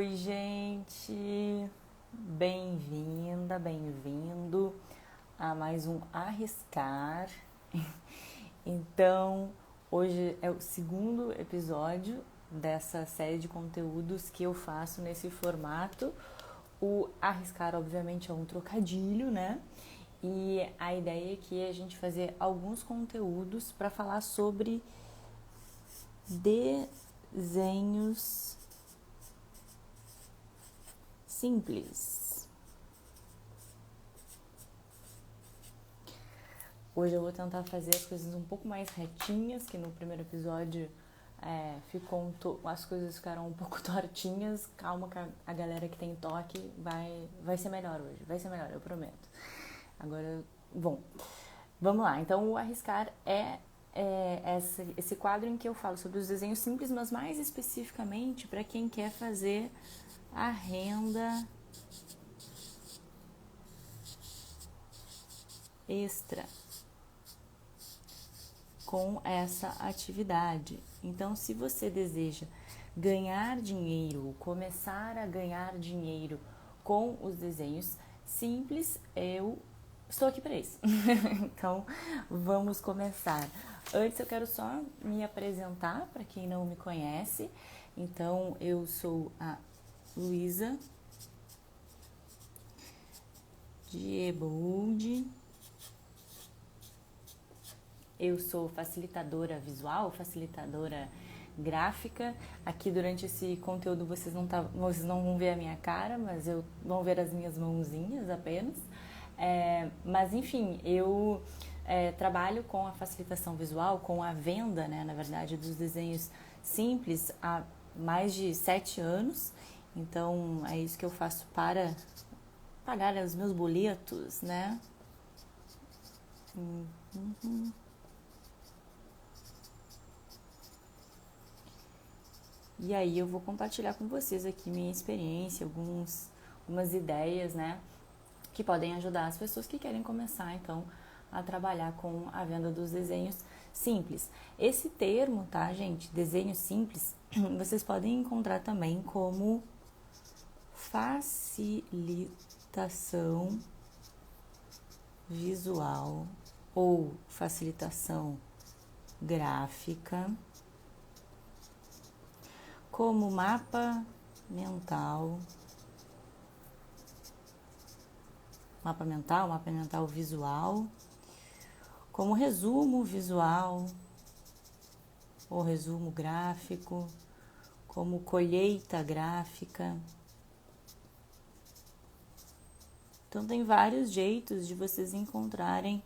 Oi, gente! Bem-vinda, bem-vindo a mais um Arriscar. Então, hoje é o segundo episódio dessa série de conteúdos que eu faço nesse formato. O Arriscar, obviamente, é um trocadilho, né? E a ideia aqui é a gente fazer alguns conteúdos para falar sobre desenhos simples. Hoje eu vou tentar fazer as coisas um pouco mais retinhas, que no primeiro episódio as coisas ficaram um pouco tortinhas. Calma que a galera que tem toque vai ser melhor hoje, vai ser melhor, eu prometo. Agora, bom, vamos lá. Então, o Arriscar é esse quadro em que eu falo sobre os desenhos simples, mas mais especificamente para quem quer fazer a renda extra com essa atividade. Então, se você deseja ganhar dinheiro, começar a ganhar dinheiro com os desenhos simples, eu estou aqui para isso. Então, vamos começar. Antes, eu quero só me apresentar para quem não me conhece. Então, eu sou a Luísa Diebold. Eu sou facilitadora visual, facilitadora gráfica. Aqui durante esse conteúdo vocês não vão ver a minha cara, mas vão ver as minhas mãozinhas apenas. Mas enfim, eu trabalho com a facilitação visual, com a venda, né, na verdade, dos desenhos simples há mais de 7 anos. Então é isso que eu faço para pagar os meus boletos, né? E aí eu vou compartilhar com vocês aqui minha experiência, algumas ideias, né, que podem ajudar as pessoas que querem começar, então, a trabalhar com a venda dos desenhos simples. Esse termo, tá, gente, desenho simples, vocês podem encontrar também como facilitação visual ou facilitação gráfica, como mapa mental visual, como resumo visual ou resumo gráfico, como colheita gráfica. Então, tem vários jeitos de vocês encontrarem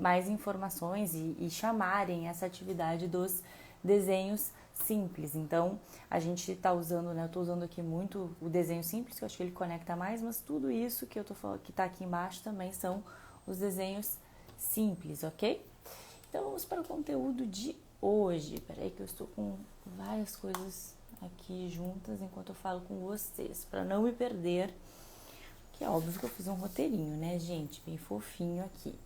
mais informações e chamarem essa atividade dos desenhos simples. Então, a gente está usando, né? Eu estou usando aqui muito o desenho simples, que eu acho que ele conecta mais, mas tudo isso que eu tô falando, que está aqui embaixo também são os desenhos simples, ok? Então, vamos para o conteúdo de hoje. Peraí que eu estou com várias coisas aqui juntas enquanto eu falo com vocês, para não me perder, que é óbvio que eu fiz um roteirinho, né, gente? Bem fofinho aqui.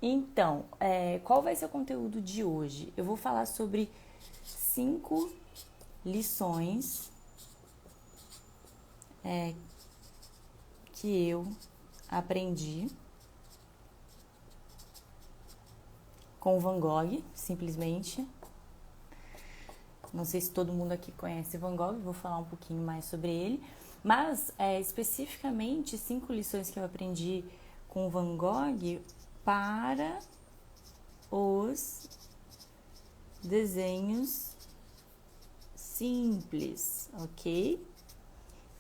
Então, qual vai ser o conteúdo de hoje? Eu vou falar sobre 5 lições que eu aprendi com Van Gogh, simplesmente. Não sei se todo mundo aqui conhece Van Gogh, vou falar um pouquinho mais sobre ele. Mas, especificamente, 5 lições que eu aprendi com Van Gogh para os desenhos simples, ok?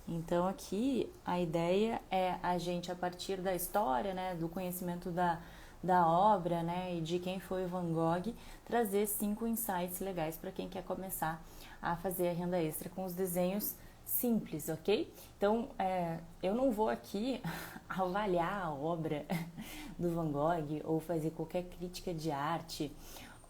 Então, aqui a ideia é a gente, a partir da história, né, do conhecimento da obra, né, e de quem foi o Van Gogh, trazer 5 insights legais para quem quer começar a fazer a renda extra com os desenhos simples, ok? Então, eu não vou aqui avaliar a obra do Van Gogh ou fazer qualquer crítica de arte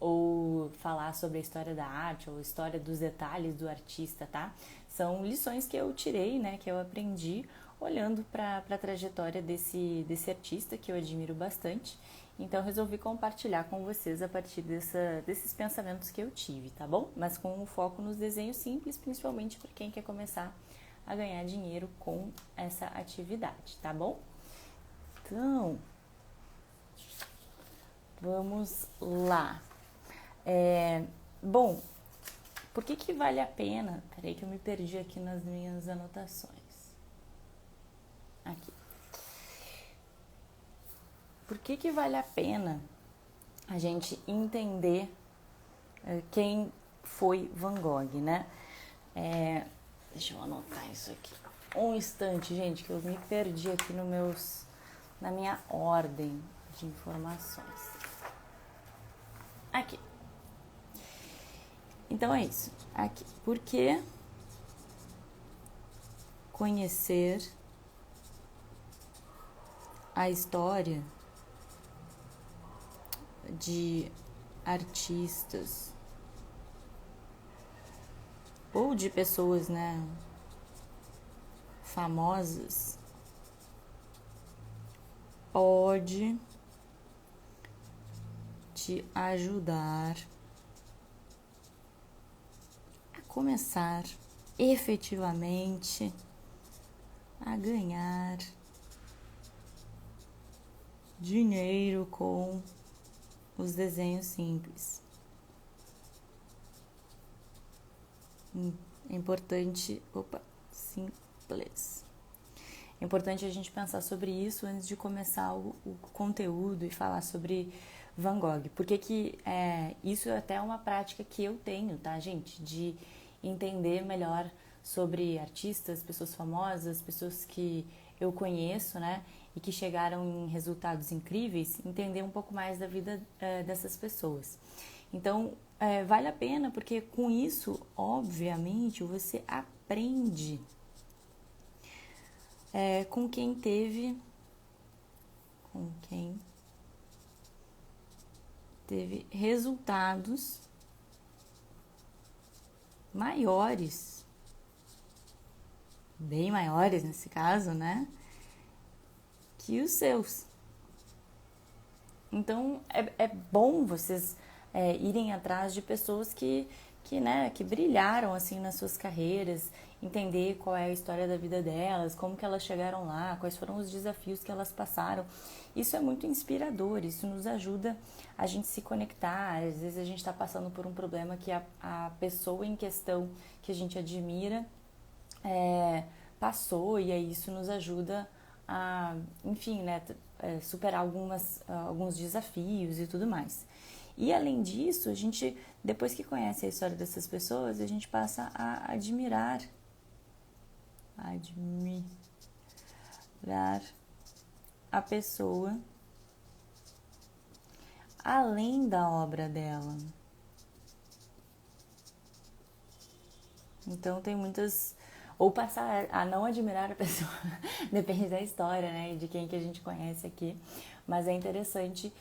ou falar sobre a história da arte, ou a história dos detalhes do artista, tá? São lições que eu tirei, né, que eu aprendi olhando para a trajetória desse artista que eu admiro bastante. Então resolvi compartilhar com vocês a partir desses pensamentos que eu tive, tá bom? Mas com o foco nos desenhos simples, principalmente para quem quer começar a ganhar dinheiro com essa atividade, tá bom? Então, vamos lá. Bom, por que vale a pena? Peraí que eu me perdi aqui nas minhas anotações. Aqui. Por que vale a pena a gente entender quem foi Van Gogh, né? Deixa eu anotar isso aqui. Um instante, gente, que eu me perdi aqui na minha ordem de informações. Aqui. Então é isso. Aqui. Por que conhecer a história de artistas ou de pessoas, né, famosas pode te ajudar a começar efetivamente a ganhar dinheiro com os desenhos simples. É importante, simples. É importante a gente pensar sobre isso antes de começar o conteúdo e falar sobre Van Gogh. Porque isso é até uma prática que eu tenho, tá, gente? De entender melhor sobre artistas, pessoas famosas, pessoas que eu conheço, né? E que chegaram em resultados incríveis, entender um pouco mais da vida dessas pessoas. Então, vale a pena, porque com isso, obviamente, você aprende com quem teve resultados maiores, bem maiores nesse caso, né, que os seus. Então, é bom vocês irem atrás de pessoas que brilharam assim nas suas carreiras, entender qual é a história da vida delas, como que elas chegaram lá, quais foram os desafios que elas passaram. Isso é muito inspirador, isso nos ajuda a gente se conectar. Às vezes a gente está passando por um problema que a pessoa em questão que a gente admira passou, e aí isso nos ajuda a, enfim, né, superar alguns desafios e tudo mais. E além disso, a gente, depois que conhece a história dessas pessoas, a gente passa a admirar a pessoa além da obra dela. Então tem muitas... Ou passar a não admirar a pessoa, depende da história, né, de quem que a gente conhece aqui. Mas é interessante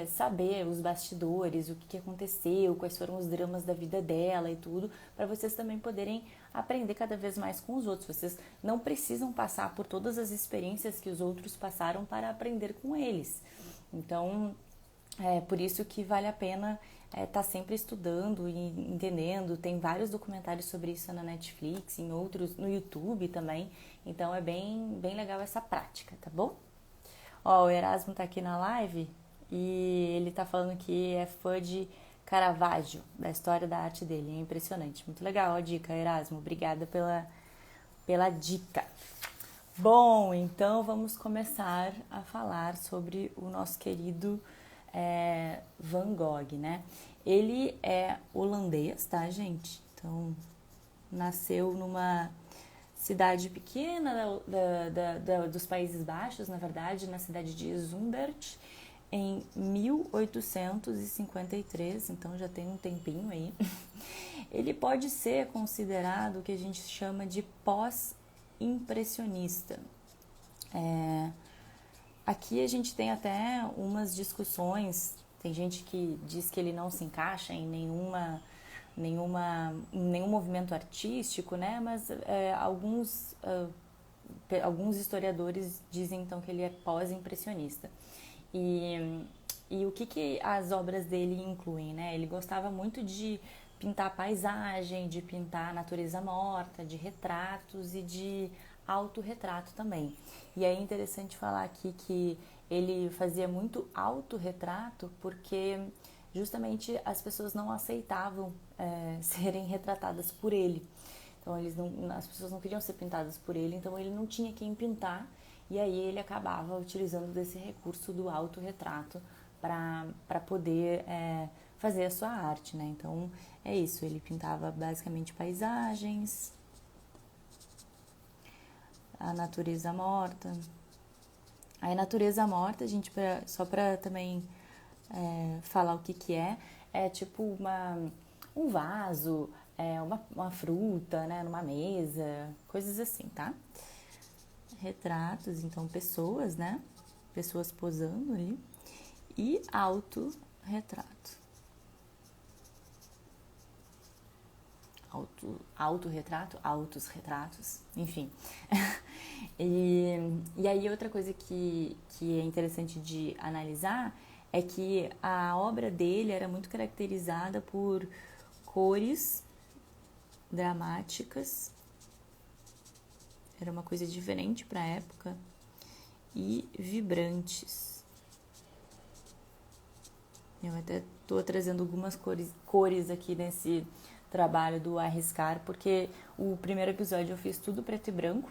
saber os bastidores, o que aconteceu, quais foram os dramas da vida dela e tudo, para vocês também poderem aprender cada vez mais com os outros. Vocês não precisam passar por todas as experiências que os outros passaram para aprender com eles. Então, por isso que vale a pena tá sempre estudando e entendendo. Tem vários documentários sobre isso na Netflix, em outros no YouTube também. Então é bem legal essa prática, tá bom? Ó, o Erasmo tá aqui na live e ele tá falando que é fã de Caravaggio, da história da arte dele. É impressionante, muito legal a dica, Erasmo. Obrigada pela dica. Bom, então vamos começar a falar sobre o nosso querido Van Gogh, né? Ele é holandês, tá, gente? Então, nasceu numa cidade pequena dos Países Baixos, na verdade, na cidade de Zundert, em 1853, então já tem um tempinho aí. Ele pode ser considerado o que a gente chama de pós-impressionista. Aqui a gente tem até umas discussões Tem gente que diz que ele não se encaixa em nenhum movimento artístico, né? Mas alguns historiadores dizem então que ele é pós-impressionista. E, e o que as obras dele incluem, né? Ele gostava muito de pintar paisagem, de pintar a natureza morta, de retratos e de autorretrato também. E é interessante falar aqui que ele fazia muito autorretrato porque justamente as pessoas não aceitavam serem retratadas por ele. Então as pessoas não queriam ser pintadas por ele, então ele não tinha quem pintar, e aí ele acabava utilizando desse recurso do autorretrato para poder fazer a sua arte, né? Então é isso, ele pintava basicamente paisagens, a natureza morta. Aí a natureza morta, gente, só para também falar o que é tipo um vaso, uma fruta, né, numa mesa, coisas assim, tá? Retratos, então pessoas, né? Pessoas posando ali. E autorretrato. Autorretrato, autos retratos, enfim. E aí outra coisa que é interessante de analisar é que a obra dele era muito caracterizada por cores dramáticas, era uma coisa diferente para a época, e vibrantes. Eu até estou trazendo algumas cores aqui nesse trabalho do Arriscar, porque o primeiro episódio eu fiz tudo preto e branco,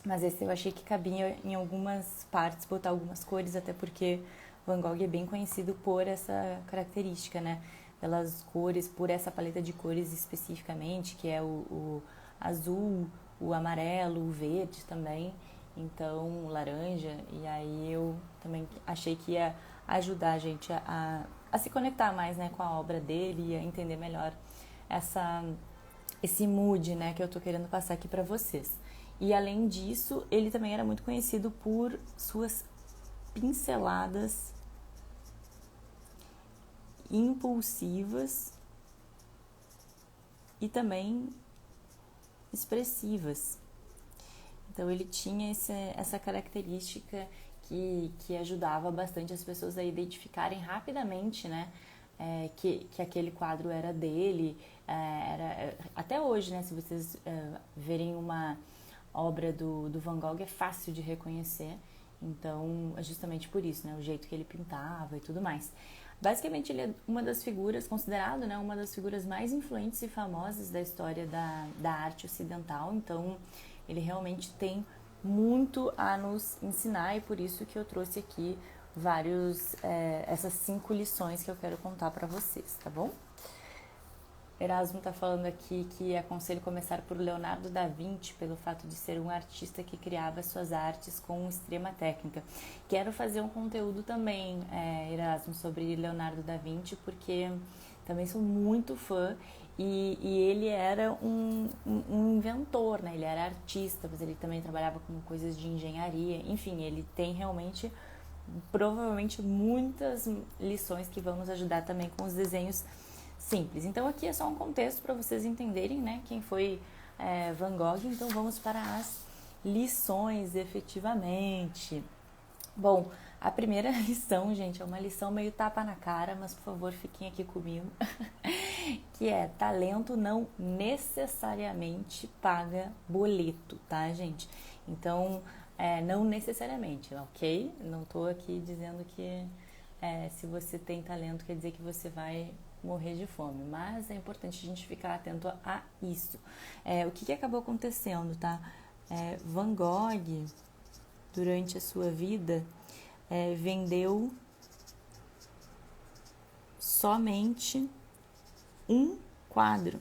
mas esse eu achei que cabia em algumas partes botar algumas cores, até porque Van Gogh é bem conhecido por essa característica, né? Pelas cores, por essa paleta de cores especificamente, que é o azul, o amarelo, o verde também, então o laranja, e aí eu também achei que ia ajudar a gente a se conectar mais, né, com a obra dele e a entender melhor esse mood, né, que eu tô querendo passar aqui para vocês. E além disso, ele também era muito conhecido por suas pinceladas impulsivas e também expressivas. Então ele tinha essa característica que ajudava bastante as pessoas a identificarem rapidamente, né, que aquele quadro era dele. Até hoje, né, se vocês verem uma obra do Van Gogh, é fácil de reconhecer. Então, é justamente por isso, né, o jeito que ele pintava e tudo mais. Basicamente, ele é uma das figuras, considerado, né, uma das figuras mais influentes e famosas da história da arte ocidental. Então, ele realmente tem muito a nos ensinar, e por isso que eu trouxe aqui essas 5 lições que eu quero contar para vocês, tá bom? Erasmo está falando aqui que aconselho começar por Leonardo da Vinci, pelo fato de ser um artista que criava suas artes com extrema técnica. Quero fazer um conteúdo também, Erasmo, sobre Leonardo da Vinci, porque também sou muito fã, e ele era um inventor, né? Ele era artista, mas ele também trabalhava com coisas de engenharia. Enfim, ele tem realmente, provavelmente, muitas lições que vão nos ajudar também com os desenhos simples. Então aqui é só um contexto para vocês entenderem, né, quem foi Van Gogh. Então vamos para as lições efetivamente. Bom, a primeira lição, gente, é uma lição meio tapa na cara, mas por favor fiquem aqui comigo, que é: talento não necessariamente paga boleto, tá, gente? Então, não necessariamente, ok? Não tô aqui dizendo que se você tem talento quer dizer que você vai morrer de fome, mas é importante a gente ficar atento a isso. O que acabou acontecendo, tá? Van Gogh, durante a sua vida, vendeu somente um quadro.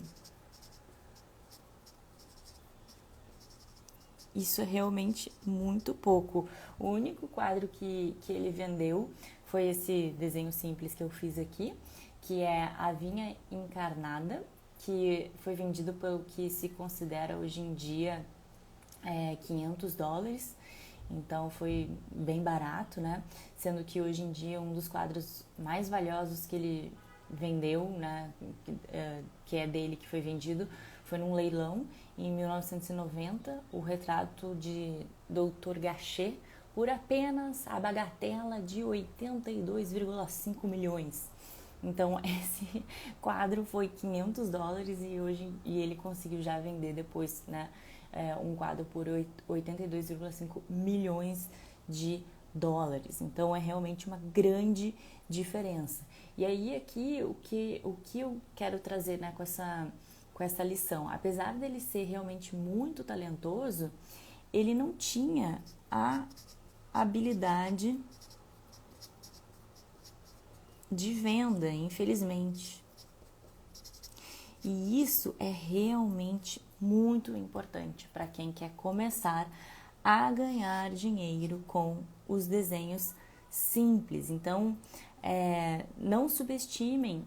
Isso é realmente muito pouco. O único quadro que ele vendeu foi esse desenho simples que eu fiz aqui, que é a Vinha Encarnada, que foi vendido pelo que se considera hoje em dia $500. então foi bem barato, né? Sendo que hoje em dia um dos quadros mais valiosos que ele vendeu, né, que é dele, que foi vendido, foi num leilão em 1990, o retrato de Dr. Gachet, por apenas a bagatela de 82,5 milhões. Então esse quadro foi US$ 500 e ele conseguiu já vender depois, né, um quadro por 82,5 milhões de dólares. Então é realmente uma grande diferença. E aí aqui o que eu quero trazer, né, com essa lição, apesar dele ser realmente muito talentoso, ele não tinha a habilidade de venda, infelizmente. E isso é realmente muito importante para quem quer começar a ganhar dinheiro com os desenhos simples. Então, não subestimem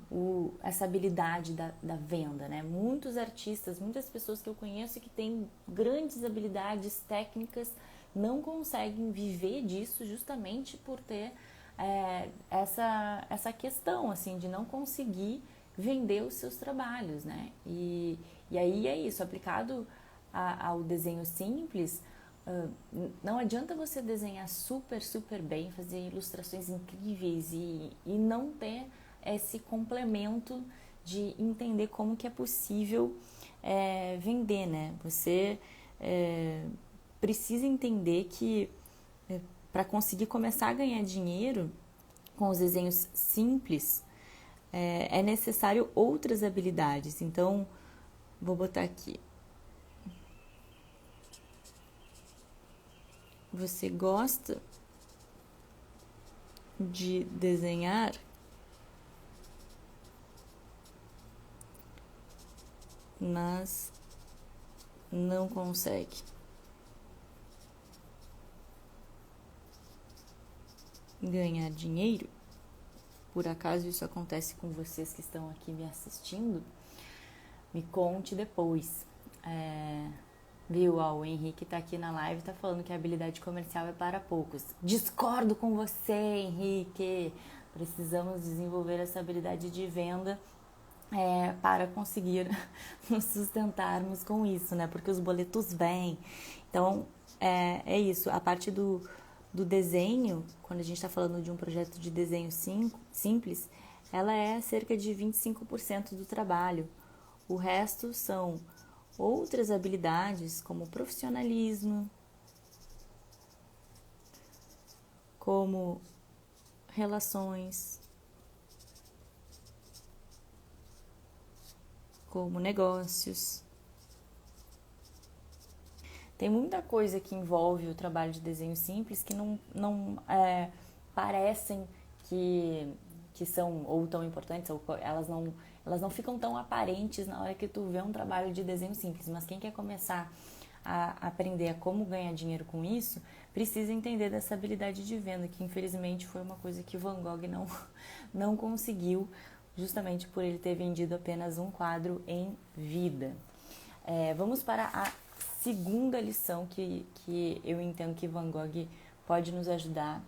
essa habilidade da venda, né? Muitos artistas, muitas pessoas que eu conheço que têm grandes habilidades técnicas não conseguem viver disso justamente por ter essa questão, assim, de não conseguir vender os seus trabalhos, né? E aí é isso, aplicado ao desenho simples, não adianta você desenhar super bem, fazer ilustrações incríveis e não ter esse complemento de entender como que é possível vender, né? Você precisa entender que para conseguir começar a ganhar dinheiro com os desenhos simples, é necessário outras habilidades. Então, vou botar aqui. Você gosta de desenhar, mas não consegue ganhar dinheiro? Por acaso isso acontece com vocês que estão aqui me assistindo? Me conte depois. Viu? O Henrique tá aqui na live e tá falando que a habilidade comercial é para poucos. Discordo com você, Henrique. Precisamos desenvolver essa habilidade de venda para conseguir nos sustentarmos com isso, né? Porque os boletos vêm. Então, é isso. A parte do desenho, quando a gente está falando de um projeto de desenho simples, ela é cerca de 25% do trabalho. O resto são outras habilidades, como profissionalismo, como relações, como negócios. Tem muita coisa que envolve o trabalho de desenho simples que não parecem que são ou tão importantes, ou elas não ficam tão aparentes na hora que tu vê um trabalho de desenho simples. Mas quem quer começar a aprender a como ganhar dinheiro com isso, precisa entender dessa habilidade de venda, que infelizmente foi uma coisa que Van Gogh não conseguiu, justamente por ele ter vendido apenas um quadro em vida. Vamos para a segunda lição que eu entendo que Van Gogh pode nos ajudar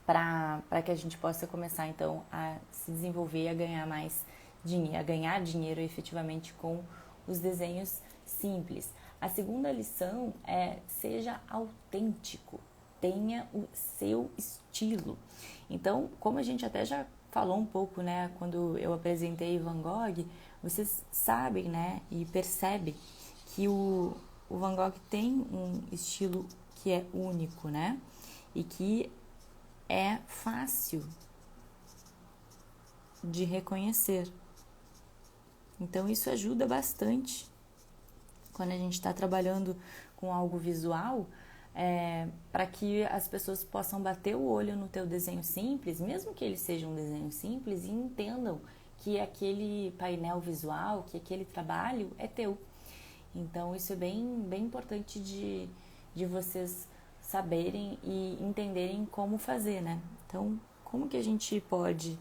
para que a gente possa começar então a se desenvolver, a ganhar mais dinheiro, a ganhar dinheiro efetivamente com os desenhos simples. A segunda lição é: seja autêntico, tenha o seu estilo. Então, como a gente até já falou um pouco, né, quando eu apresentei Van Gogh, vocês sabem, né, e percebem que o Van Gogh tem um estilo que é único, né, e que é fácil de reconhecer. Então isso ajuda bastante quando a gente está trabalhando com algo visual, para que as pessoas possam bater o olho no teu desenho simples, mesmo que ele seja um desenho simples, e entendam que aquele painel visual, que aquele trabalho é teu. Então isso é bem importante de vocês saberem e entenderem como fazer, né? Então, como que a gente pode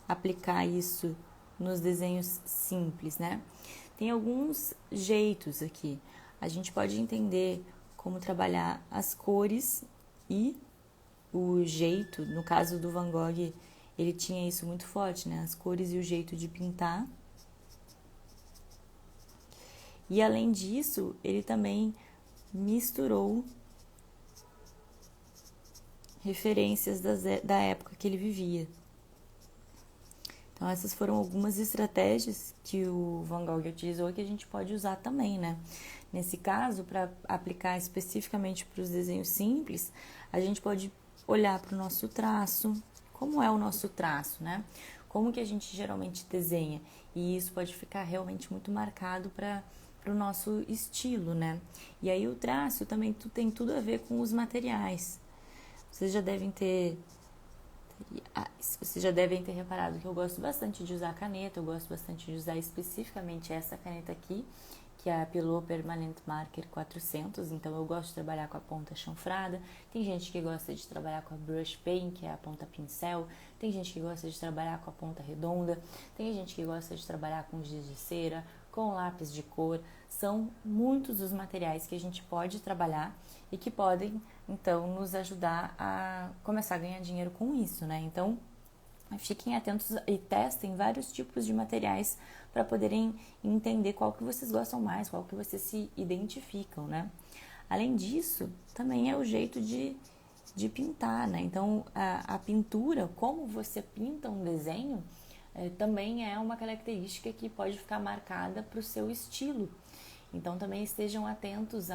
aplicar isso nos desenhos simples, né? Tem alguns jeitos aqui. A gente pode entender como trabalhar as cores e o jeito. No caso do Van Gogh, ele tinha isso muito forte, né? As cores e o jeito de pintar. E além disso, ele também misturou referências da época que ele vivia. Então essas foram algumas estratégias que o Van Gogh utilizou que a gente pode usar também, né? Nesse caso, para aplicar especificamente para os desenhos simples, a gente pode olhar para o nosso traço. Como é o nosso traço, né? Como que a gente geralmente desenha? E isso pode ficar realmente muito marcado para o nosso estilo, né? E aí o traço também tem tudo a ver com os materiais. Vocês já devem ter reparado que eu gosto bastante de usar caneta, eu gosto bastante de usar especificamente essa caneta aqui, que é a Pilot Permanent Marker 400, então eu gosto de trabalhar com a ponta chanfrada. Tem gente que gosta de trabalhar com a Brush Pen, que é a ponta pincel, tem gente que gosta de trabalhar com a ponta redonda, tem gente que gosta de trabalhar com giz de cera, com lápis de cor. São muitos os materiais que a gente pode trabalhar e que podem, então, nos ajudar a começar a ganhar dinheiro com isso, né? Então, fiquem atentos e testem vários tipos de materiais para poderem entender qual que vocês gostam mais, qual que vocês se identificam, né? Além disso, também é o jeito de pintar, né? Então, a pintura, como você pinta um desenho, também é uma característica que pode ficar marcada para o seu estilo. Então, também estejam atentas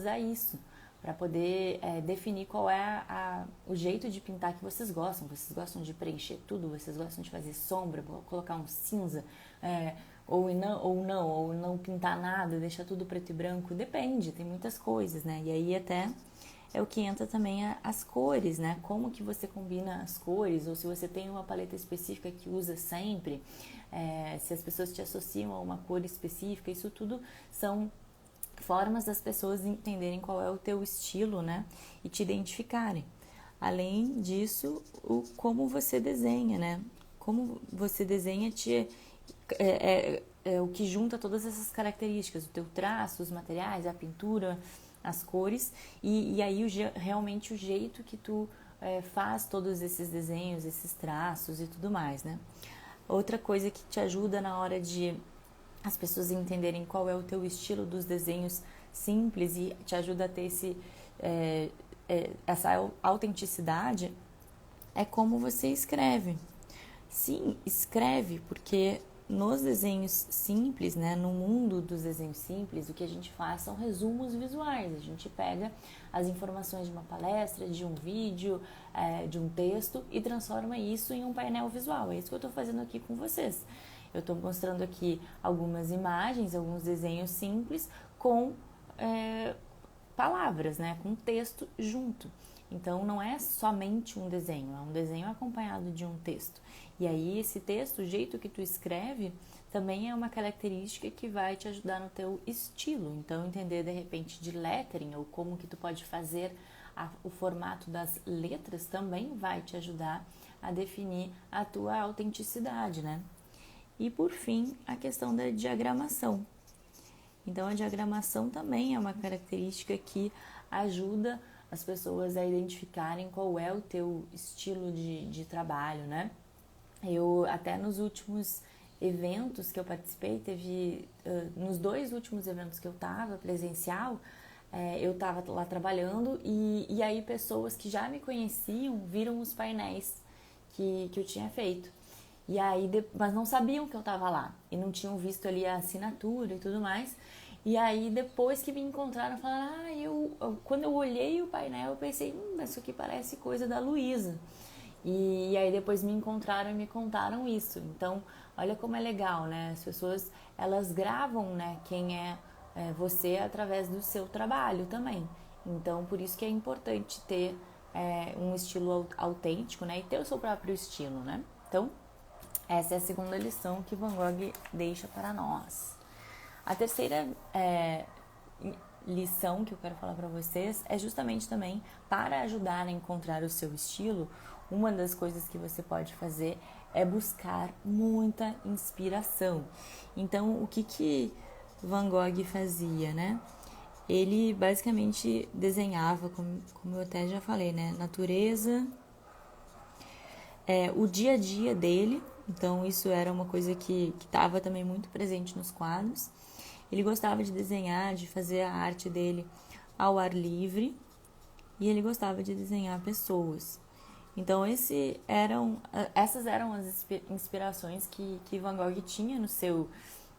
a isso, para poder definir qual é o jeito de pintar que vocês gostam. Vocês gostam de preencher tudo? Vocês gostam de fazer sombra, colocar um cinza, ou não pintar nada, deixar tudo preto e branco? Depende, tem muitas coisas, né? E aí até é o que entra também as cores, né? Como que você combina as cores, ou se você tem uma paleta específica que usa sempre, se as pessoas te associam a uma cor específica, isso tudo são formas das pessoas entenderem qual é o teu estilo, né? E te identificarem. Além disso, como você desenha, né? Como você desenha é o que junta todas essas características, o teu traço, os materiais, a pintura, as cores, e aí realmente o jeito que tu faz todos esses desenhos, esses traços e tudo mais, né? Outra coisa que te ajuda na hora de as pessoas entenderem qual é o teu estilo dos desenhos simples e te ajuda a ter essa autenticidade é como você escreve. Sim, escreve, porque nos desenhos simples, né, no mundo dos desenhos simples, o que a gente faz são resumos visuais. A gente pega as informações de uma palestra, de um vídeo, de um texto e transforma isso em um painel visual. É isso que eu estou fazendo aqui com vocês. Eu estou mostrando aqui algumas imagens, alguns desenhos simples com palavras, né, com texto junto. Então, não é somente um desenho, é um desenho acompanhado de um texto. E aí, esse texto, o jeito que tu escreve, também é uma característica que vai te ajudar no teu estilo. Então, entender, de repente, de lettering, ou como que tu pode fazer o formato das letras, também vai te ajudar a definir a tua autenticidade, né? E, por fim, a questão da diagramação. Então, a diagramação também é uma característica que ajuda as pessoas a identificarem qual é o teu estilo de trabalho, né? Eu, até nos últimos eventos que eu participei, nos 2 últimos eventos que eu estava presencial, eu estava lá trabalhando e aí pessoas que já me conheciam viram os painéis que eu tinha feito. E aí, mas não sabiam que eu estava lá e não tinham visto ali a assinatura e tudo mais. E aí, depois que me encontraram, falaram, quando eu olhei o painel, eu pensei, isso aqui parece coisa da Luísa. E aí, depois me encontraram e me contaram isso. Então, olha como é legal, né? As pessoas, elas gravam, né, quem é você através do seu trabalho também. Então, por isso que é importante ter um estilo autêntico, né? E ter o seu próprio estilo, né? Então, essa é a segunda lição que Van Gogh deixa para nós. A terceira lição que eu quero falar para vocês é justamente também para ajudar a encontrar o seu estilo. Uma das coisas que você pode fazer é buscar muita inspiração. Então, o que Van Gogh fazia, né? ele basicamente desenhava, como eu até já falei, né? Natureza, o dia a dia dele. Então isso era uma coisa que estava também muito presente nos quadros. Ele gostava de desenhar, de fazer a arte dele ao ar livre, e ele gostava de desenhar pessoas. Então essas eram as inspirações que Van Gogh tinha no seu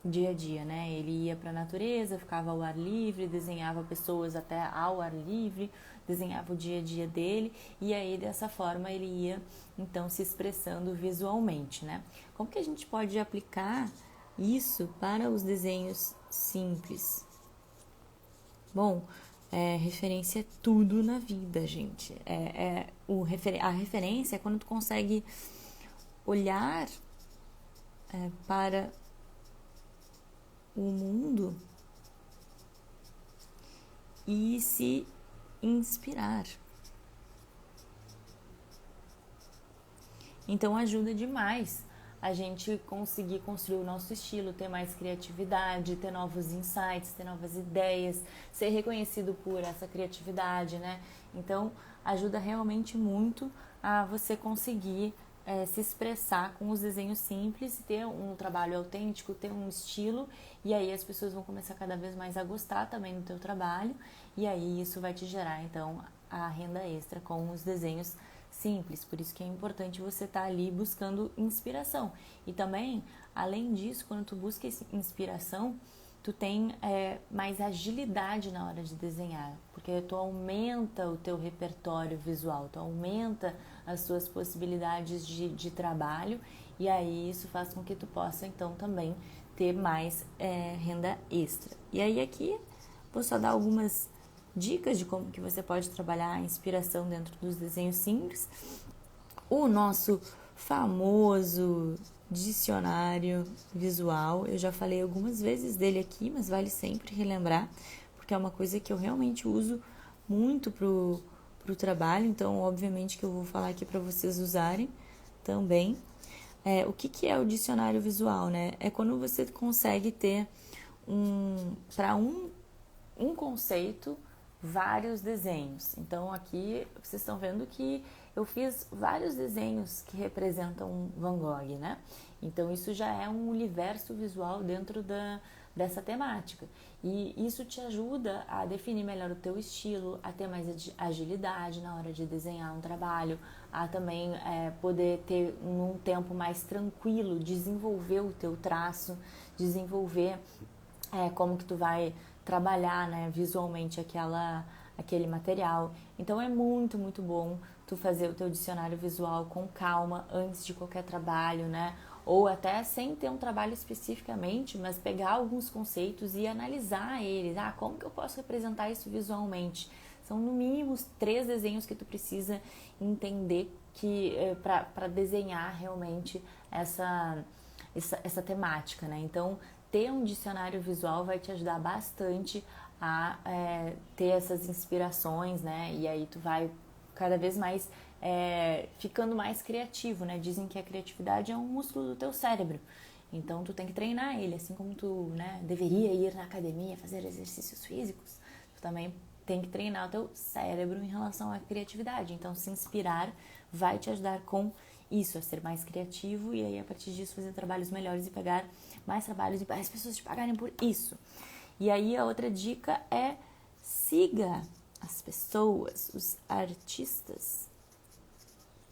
dia a dia, né? Ele ia para a natureza, ficava ao ar livre, desenhava pessoas até ao ar livre, desenhava o dia a dia dele, e aí dessa forma ele ia então se expressando visualmente, né? Como que a gente pode aplicar isso para os desenhos simples? Bom, referência é tudo na vida, gente. A referência é quando tu consegue olhar para o mundo e se inspirar. Então ajuda demais a gente conseguir construir o nosso estilo, ter mais criatividade, ter novos insights, ter novas ideias, ser reconhecido por essa criatividade, né? Então ajuda realmente muito a você conseguir se expressar com os desenhos simples, ter um trabalho autêntico, ter um estilo, e aí as pessoas vão começar cada vez mais a gostar também do teu trabalho, e aí isso vai te gerar então a renda extra com os desenhos simples. Por isso que é importante você estar ali buscando inspiração. E também, além disso, quando tu busca inspiração, tu tem mais agilidade na hora de desenhar, porque tu aumenta o teu repertório visual, tu aumenta as tuas possibilidades de trabalho, e aí isso faz com que tu possa então também ter mais renda extra. E aí aqui vou só dar algumas dicas de como que você pode trabalhar a inspiração dentro dos desenhos simples. O nosso famoso dicionário visual, eu já falei algumas vezes dele aqui, mas vale sempre relembrar, porque é uma coisa que eu realmente uso muito pro trabalho, então obviamente que eu vou falar aqui para vocês usarem também. O que é o dicionário visual, né? É quando você consegue ter para um conceito, vários desenhos. Então aqui vocês estão vendo que eu fiz vários desenhos que representam Van Gogh, né? Então isso já é um universo visual dentro dessa temática. E isso te ajuda a definir melhor o teu estilo, a ter mais agilidade na hora de desenhar um trabalho, a também poder ter um tempo mais tranquilo, desenvolver o teu traço, desenvolver como que tu vai trabalhar, né, visualmente aquele material. Então é muito, muito bom tu fazer o teu dicionário visual com calma antes de qualquer trabalho, né? Ou até sem ter um trabalho especificamente, mas pegar alguns conceitos e analisar eles. Como que eu posso representar isso visualmente? São no mínimo 3 desenhos que tu precisa entender que para desenhar realmente essa temática, né? Então ter um dicionário visual vai te ajudar bastante a ter essas inspirações, né? E aí tu vai cada vez mais ficando mais criativo, né? Dizem que a criatividade é um músculo do teu cérebro. Então tu tem que treinar ele, assim como tu, né, deveria ir na academia fazer exercícios físicos, tu também tem que treinar o teu cérebro em relação à criatividade. Então se inspirar vai te ajudar com isso, a ser mais criativo, e aí a partir disso fazer trabalhos melhores e pegar mais trabalhos e as pessoas te pagarem por isso. E aí a outra dica é siga as pessoas, os artistas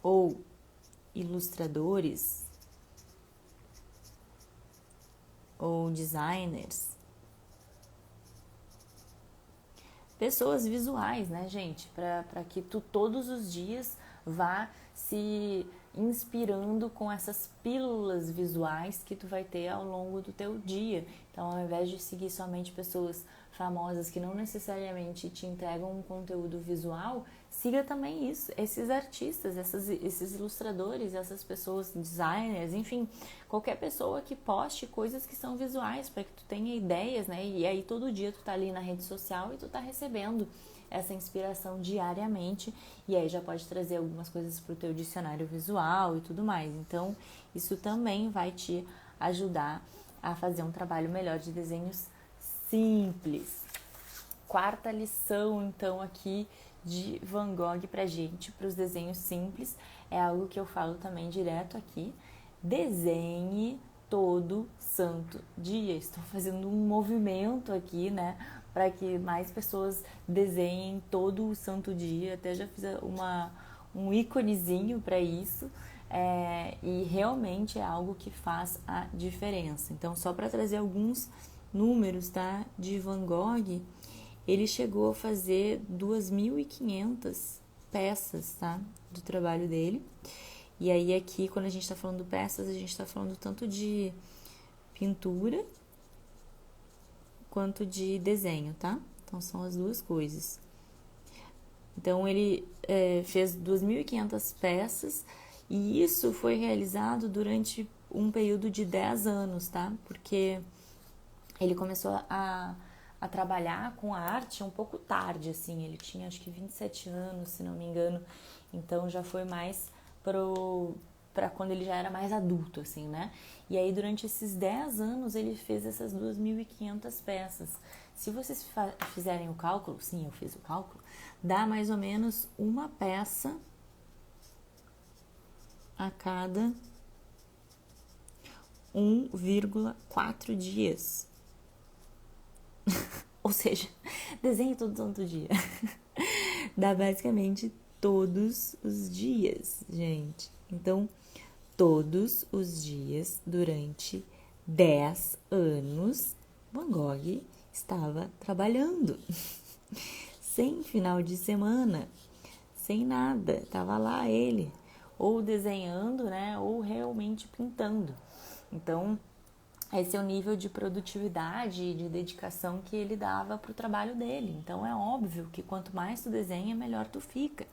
ou ilustradores ou designers, pessoas visuais, né, gente? Para que tu todos os dias vá se inspirando com essas pílulas visuais que tu vai ter ao longo do teu dia. Então, ao invés de seguir somente pessoas famosas que não necessariamente te entregam um conteúdo visual, siga também isso, esses artistas, esses ilustradores, essas pessoas, designers, enfim, qualquer pessoa que poste coisas que são visuais para que tu tenha ideias, né? E aí todo dia tu tá ali na rede social e tu tá recebendo essa inspiração diariamente, e aí já pode trazer algumas coisas para o teu dicionário visual e tudo mais. Então, isso também vai te ajudar a fazer um trabalho melhor de desenhos simples. quarta lição, então, aqui de Van Gogh pra gente, para os desenhos simples, é algo que eu falo também direto aqui. Desenhe todo santo dia. Estou fazendo um movimento aqui, né, para que mais pessoas desenhem todo o santo dia. Até já fiz um íconezinho para isso. E realmente é algo que faz a diferença. Então, só para trazer alguns números, tá, de Van Gogh, ele chegou a fazer 2.500 peças, tá, do trabalho dele. E aí aqui, quando a gente está falando peças, a gente está falando tanto de pintura quanto de desenho, tá? Então são as duas coisas. Então ele fez 2.500 peças e isso foi realizado durante um período de 10 anos, tá? Porque ele começou a trabalhar com a arte um pouco tarde, assim. Ele tinha acho que 27 anos, se não me engano. Então já foi mais para quando ele já era mais adulto, assim, né? E aí, durante esses 10 anos, ele fez essas 2.500 peças. Se vocês fizerem o cálculo, sim, eu fiz o cálculo, dá mais ou menos uma peça a cada 1,4 dias. Ou seja, desenhe todo santo dia. Dá basicamente todos os dias, gente. Então, todos os dias, durante 10 anos, Van Gogh estava trabalhando. Sem final de semana, sem nada. Estava lá ele, ou desenhando, né, ou realmente pintando. Então, esse é o nível de produtividade e de dedicação que ele dava para o trabalho dele. Então, é óbvio que quanto mais tu desenha, melhor tu fica.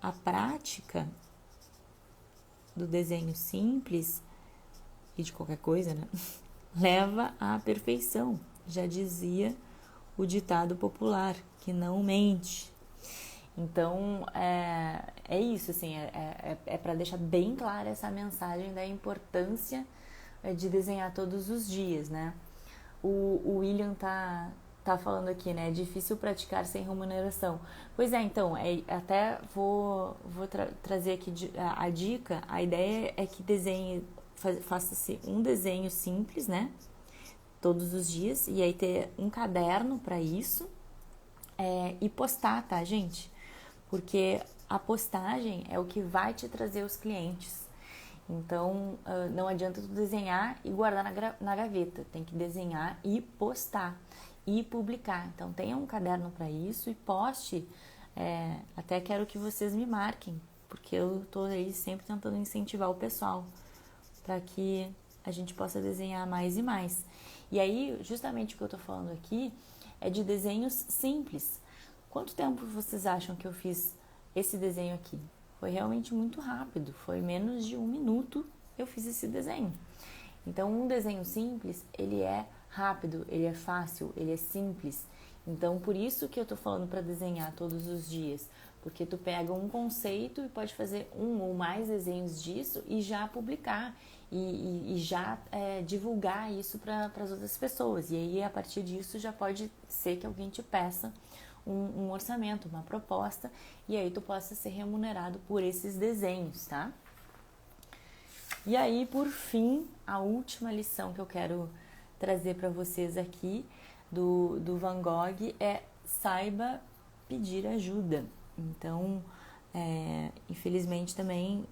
A prática do desenho simples e de qualquer coisa, né, leva à perfeição. Já dizia o ditado popular, que não mente. Então, é isso, assim, para deixar bem clara essa mensagem da importância de desenhar todos os dias, né? O William tá falando aqui, né? É difícil praticar sem remuneração. Pois é, então, até vou trazer aqui a dica. A ideia é que faça-se um desenho simples, né? Todos os dias. E aí ter um caderno para isso. E postar, tá, gente? Porque a postagem é o que vai te trazer os clientes. Então, não adianta tu desenhar e guardar na gaveta. Tem que desenhar e postar e publicar. Então, tenha um caderno para isso e poste. Até quero que vocês me marquem, porque eu tô aí sempre tentando incentivar o pessoal para que a gente possa desenhar mais e mais. E aí, justamente o que eu tô falando aqui é de desenhos simples. Quanto tempo vocês acham que eu fiz esse desenho aqui? Foi realmente muito rápido, foi menos de 1 minuto eu fiz esse desenho. Então, um desenho simples, ele é rápido, ele é fácil, ele é simples. Então, por isso que eu tô falando para desenhar todos os dias, porque tu pega um conceito e pode fazer um ou mais desenhos disso e já publicar e já divulgar isso para as outras pessoas. E aí, a partir disso, já pode ser que alguém te peça um orçamento, uma proposta, e aí tu possa ser remunerado por esses desenhos, tá? E aí, por fim, a última lição que eu quero trazer para vocês aqui do Van Gogh é: saiba pedir ajuda. Então, infelizmente também,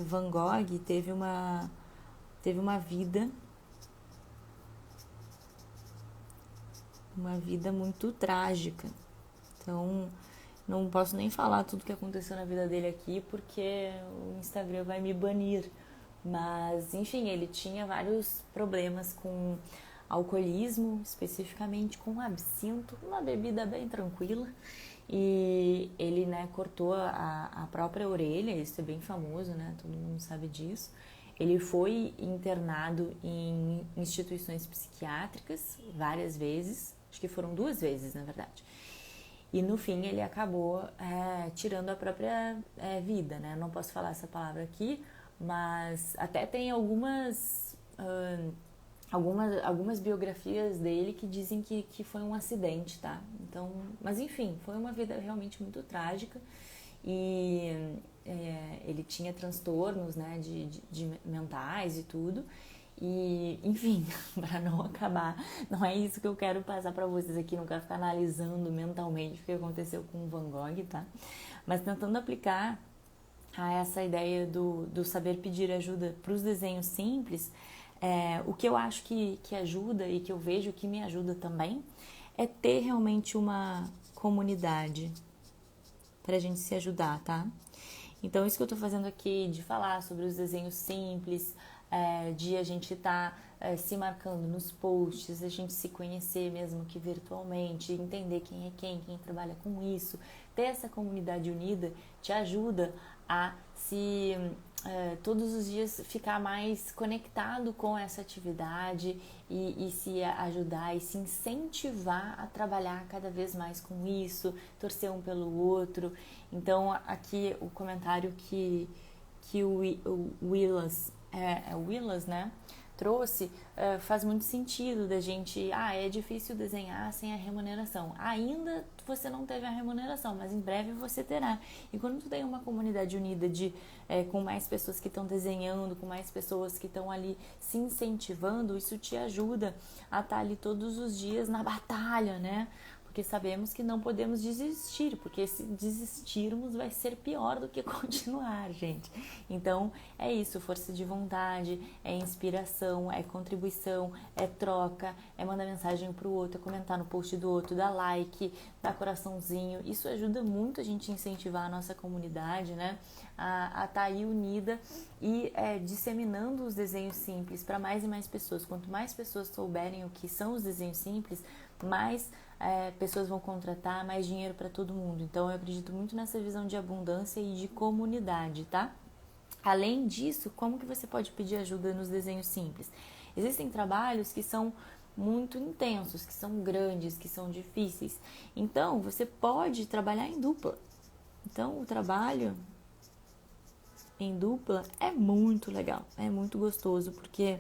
Van Gogh teve uma vida muito trágica. Então, não posso nem falar tudo que aconteceu na vida dele aqui, porque o Instagram vai me banir. Mas, enfim, ele tinha vários problemas com alcoolismo, especificamente com absinto, uma bebida bem tranquila. E ele, né, cortou a própria orelha, isso é bem famoso, né? Todo mundo sabe disso. Ele foi internado em instituições psiquiátricas várias vezes, acho que foram 2 vezes, na verdade. E no fim ele acabou tirando a própria vida, né? Não posso falar essa palavra aqui, mas até tem algumas algumas biografias dele que dizem que foi um acidente, tá? Então, mas enfim, foi uma vida realmente muito trágica e ele tinha transtornos, né, de mentais e tudo. E, enfim, para não acabar, não é isso que eu quero passar para vocês aqui, não quero ficar analisando mentalmente o que aconteceu com o Van Gogh, tá? Mas tentando aplicar a essa ideia do saber pedir ajuda para os desenhos simples, o que eu acho que ajuda e que eu vejo que me ajuda também é ter realmente uma comunidade para a gente se ajudar, tá? Então, isso que eu tô fazendo aqui, de falar sobre os desenhos simples, de a gente estar se marcando nos posts, a gente se conhecer mesmo que virtualmente, entender quem é quem trabalha com isso, ter essa comunidade unida te ajuda a se todos os dias ficar mais conectado com essa atividade e se ajudar e se incentivar a trabalhar cada vez mais com isso, torcer um pelo outro. Então, aqui o comentário que o Willas, Willas, né, trouxe, faz muito sentido da gente, é difícil desenhar sem a remuneração. Ainda você não teve a remuneração, mas em breve você terá. E quando tu tem uma comunidade unida com mais pessoas que estão desenhando, com mais pessoas que estão ali se incentivando, isso te ajuda a estar ali todos os dias na batalha, né? Porque sabemos que não podemos desistir, porque se desistirmos vai ser pior do que continuar, gente. Então, é isso, força de vontade, é inspiração, é contribuição, é troca, é mandar mensagem pro outro, é comentar no post do outro, dar like, dar coraçãozinho. Isso ajuda muito a gente a incentivar a nossa comunidade, né? A estar aí unida e disseminando os desenhos simples para mais e mais pessoas. Quanto mais pessoas souberem o que são os desenhos simples, mais pessoas vão contratar, mais dinheiro para todo mundo. Então, eu acredito muito nessa visão de abundância e de comunidade, tá? Além disso, como que você pode pedir ajuda nos desenhos simples? Existem trabalhos que são muito intensos, que são grandes, que são difíceis. Então, você pode trabalhar em dupla. Então, o trabalho em dupla é muito legal, é muito gostoso, porque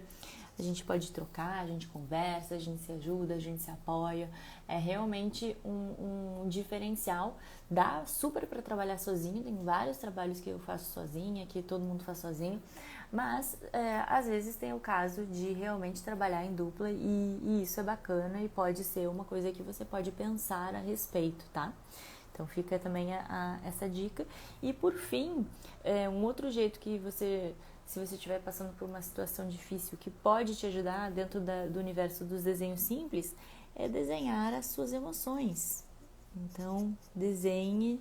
a gente pode trocar, a gente conversa, a gente se ajuda, a gente se apoia. É realmente um diferencial. Dá super para trabalhar sozinho, tem vários trabalhos que eu faço sozinha, que todo mundo faz sozinho, mas às vezes tem o caso de realmente trabalhar em dupla e isso é bacana e pode ser uma coisa que você pode pensar a respeito, tá? Então fica também essa dica. E por fim, um outro jeito que se você estiver passando por uma situação difícil que pode te ajudar dentro do universo dos desenhos simples, é desenhar as suas emoções. Então, desenhe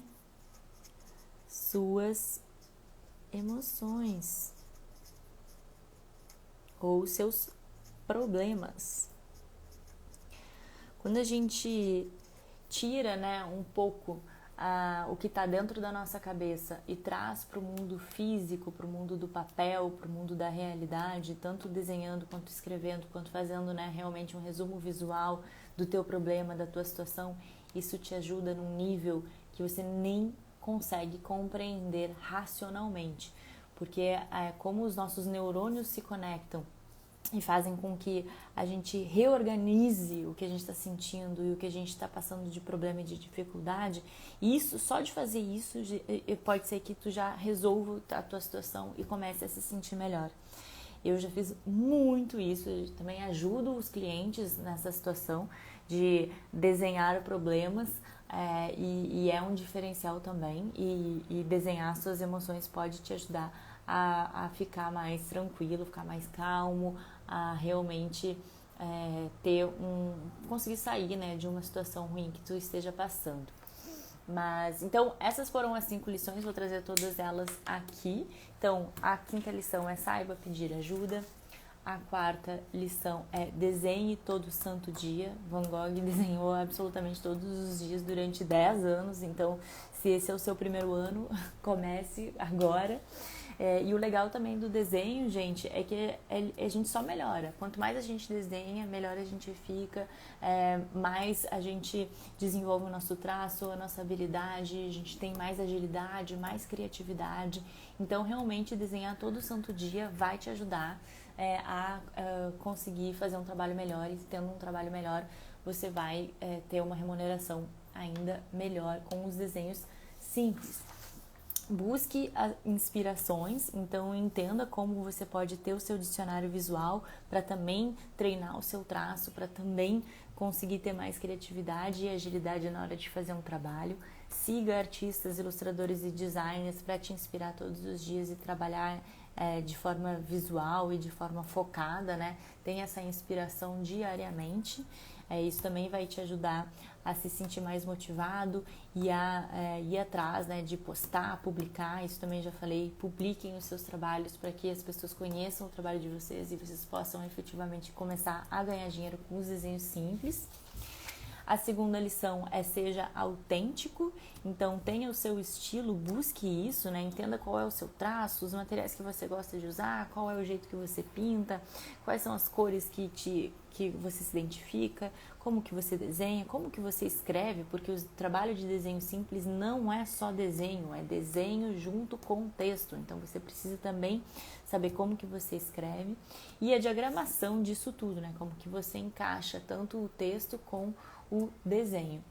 suas emoções ou seus problemas. Quando a gente tira, né, um pouco o que está dentro da nossa cabeça e traz para o mundo físico, para o mundo do papel, para o mundo da realidade, tanto desenhando quanto escrevendo, quanto fazendo, né, realmente um resumo visual do teu problema, da tua situação, isso te ajuda num nível que você nem consegue compreender racionalmente, porque como os nossos neurônios se conectam e fazem com que a gente reorganize o que a gente está sentindo e o que a gente está passando de problema e de dificuldade. E isso, só de fazer isso, pode ser que tu já resolva a tua situação e comece a se sentir melhor. Eu já fiz muito isso, eu também ajudo os clientes nessa situação de desenhar problemas e é um diferencial também. E desenhar suas emoções pode te ajudar a ficar mais tranquilo, ficar mais calmo, a realmente conseguir sair, né, de uma situação ruim que tu esteja passando. Mas, então, essas foram as 5 lições, vou trazer todas elas aqui. Então, a 5ª lição é saiba pedir ajuda. A 4ª lição é desenhe todo santo dia. Van Gogh desenhou absolutamente todos os dias durante 10 anos, então, se esse é o seu primeiro ano, comece agora. E o legal também do desenho, gente, é que a gente só melhora. Quanto mais a gente desenha, melhor a gente fica, mais a gente desenvolve o nosso traço, a nossa habilidade, a gente tem mais agilidade, mais criatividade. Então, realmente, desenhar todo santo dia vai te ajudar a conseguir fazer um trabalho melhor, e tendo um trabalho melhor você vai ter uma remuneração ainda melhor com os desenhos simples. Busque inspirações, então entenda como você pode ter o seu dicionário visual para também treinar o seu traço, para também conseguir ter mais criatividade e agilidade na hora de fazer um trabalho. Siga artistas, ilustradores e designers para te inspirar todos os dias e trabalhar de forma visual e de forma focada, né? Tenha essa inspiração diariamente. Isso também vai te ajudar a se sentir mais motivado e a ir atrás, né, de postar, publicar. Isso também já falei, publiquem os seus trabalhos para que as pessoas conheçam o trabalho de vocês e vocês possam efetivamente começar a ganhar dinheiro com os desenhos simples. A segunda lição seja autêntico, então tenha o seu estilo, busque isso, né? Entenda qual é o seu traço, os materiais que você gosta de usar, qual é o jeito que você pinta, quais são as cores que você se identifica, como que você desenha, como que você escreve, porque o trabalho de desenho simples não é só desenho, é desenho junto com texto, então você precisa também saber como que você escreve e a diagramação disso tudo, né? Como que você encaixa tanto o texto com o desenho.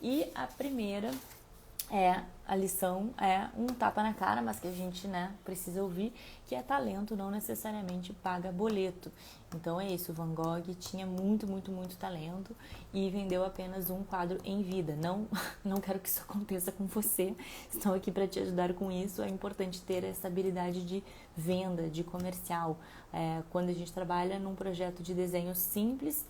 E a primeira a lição é um tapa na cara, mas que a gente, né, precisa ouvir, que é talento não necessariamente paga boleto. Então é isso, o Van Gogh tinha muito talento e vendeu apenas um quadro em vida. Não quero que isso aconteça com você, estou aqui para te ajudar com isso. É importante ter essa habilidade de venda, de comercial. Quando a gente trabalha num projeto de desenho simples,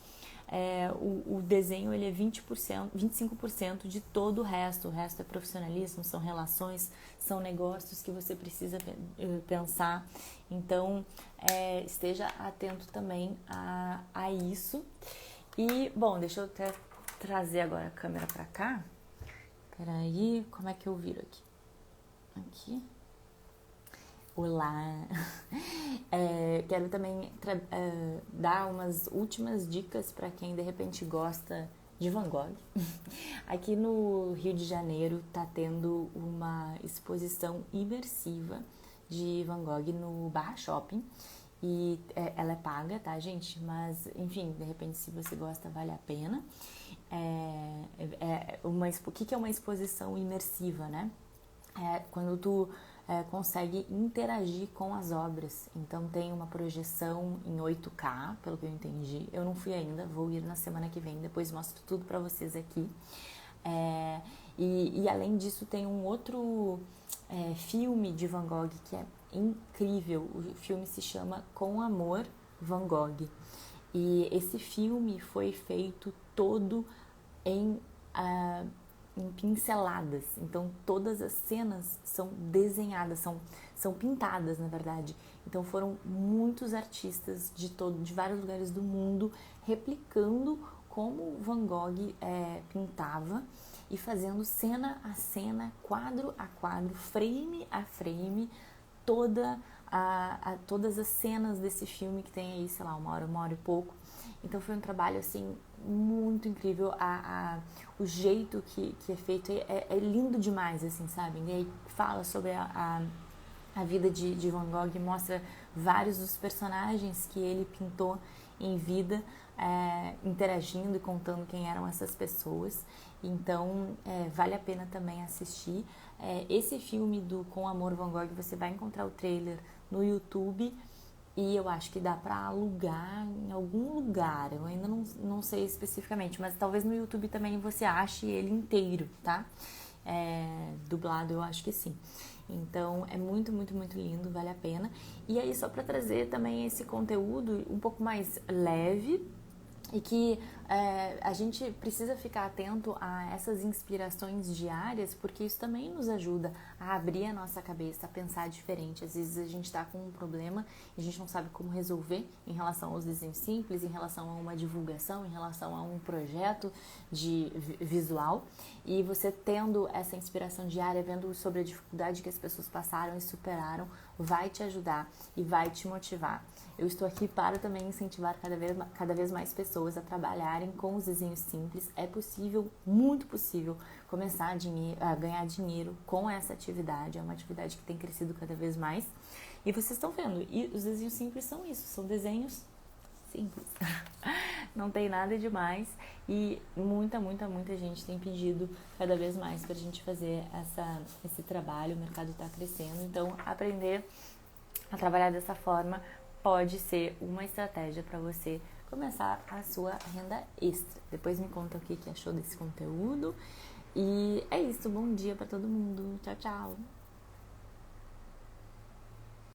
o desenho ele é 25% de todo o resto é profissionalismo, são relações, são negócios que você precisa pensar, então esteja atento também a isso. E, bom, deixa eu até trazer agora a câmera pra cá, peraí, como é que eu viro aqui? Olá! Quero também dar umas últimas dicas para quem de repente gosta de Van Gogh. Aqui no Rio de Janeiro tá tendo uma exposição imersiva de Van Gogh no Barra Shopping e ela é paga, tá, gente? Mas, enfim, de repente se você gosta, vale a pena. O que é uma exposição imersiva, né? Quando tu consegue interagir com as obras. Então tem uma projeção em 8K, pelo que eu entendi. Eu não fui ainda, vou ir na semana que vem, depois mostro tudo para vocês aqui. E além disso tem um outro filme de Van Gogh que é incrível. O filme se chama Com Amor, Van Gogh. E esse filme foi feito todo em pinceladas, então todas as cenas são desenhadas, são pintadas, na verdade. Então foram muitos artistas de vários lugares do mundo replicando como Van Gogh pintava e fazendo cena a cena, quadro a quadro, frame a frame, todas as cenas desse filme que tem aí, sei lá, uma hora e pouco. Então foi um trabalho assim muito incrível, o jeito que é feito é lindo demais, assim, sabe? E aí fala sobre a vida de Van Gogh, mostra vários dos personagens que ele pintou em vida, interagindo e contando quem eram essas pessoas. Então vale a pena também assistir. Esse filme do Com Amor, Van Gogh, você vai encontrar o trailer no YouTube. E eu acho que dá pra alugar em algum lugar, eu ainda não sei especificamente, mas talvez no YouTube também você ache ele inteiro, tá? Dublado, eu acho que sim. Então é muito lindo, vale a pena. E aí só pra trazer também esse conteúdo um pouco mais leve e que a gente precisa ficar atento a essas inspirações diárias, porque isso também nos ajuda a abrir a nossa cabeça, a pensar diferente. Às vezes a gente está com um problema e a gente não sabe como resolver em relação aos desenhos simples, em relação a uma divulgação, em relação a um projeto de visual. E você tendo essa inspiração diária, vendo sobre a dificuldade que as pessoas passaram e superaram, vai te ajudar e vai te motivar. Eu estou aqui para também incentivar cada vez mais pessoas a trabalharem trabalharem com os desenhos simples. É possível, muito possível, começar a ganhar dinheiro com essa atividade. É uma atividade que tem crescido cada vez mais. E vocês estão vendo, e os desenhos simples são isso, são desenhos simples. Não tem nada demais e muita gente tem pedido cada vez mais pra gente fazer esse trabalho. O mercado está crescendo, então aprender a trabalhar dessa forma pode ser uma estratégia para você começar a sua renda extra. Depois me conta o que achou desse conteúdo. E é isso, bom dia para todo mundo. Tchau, tchau!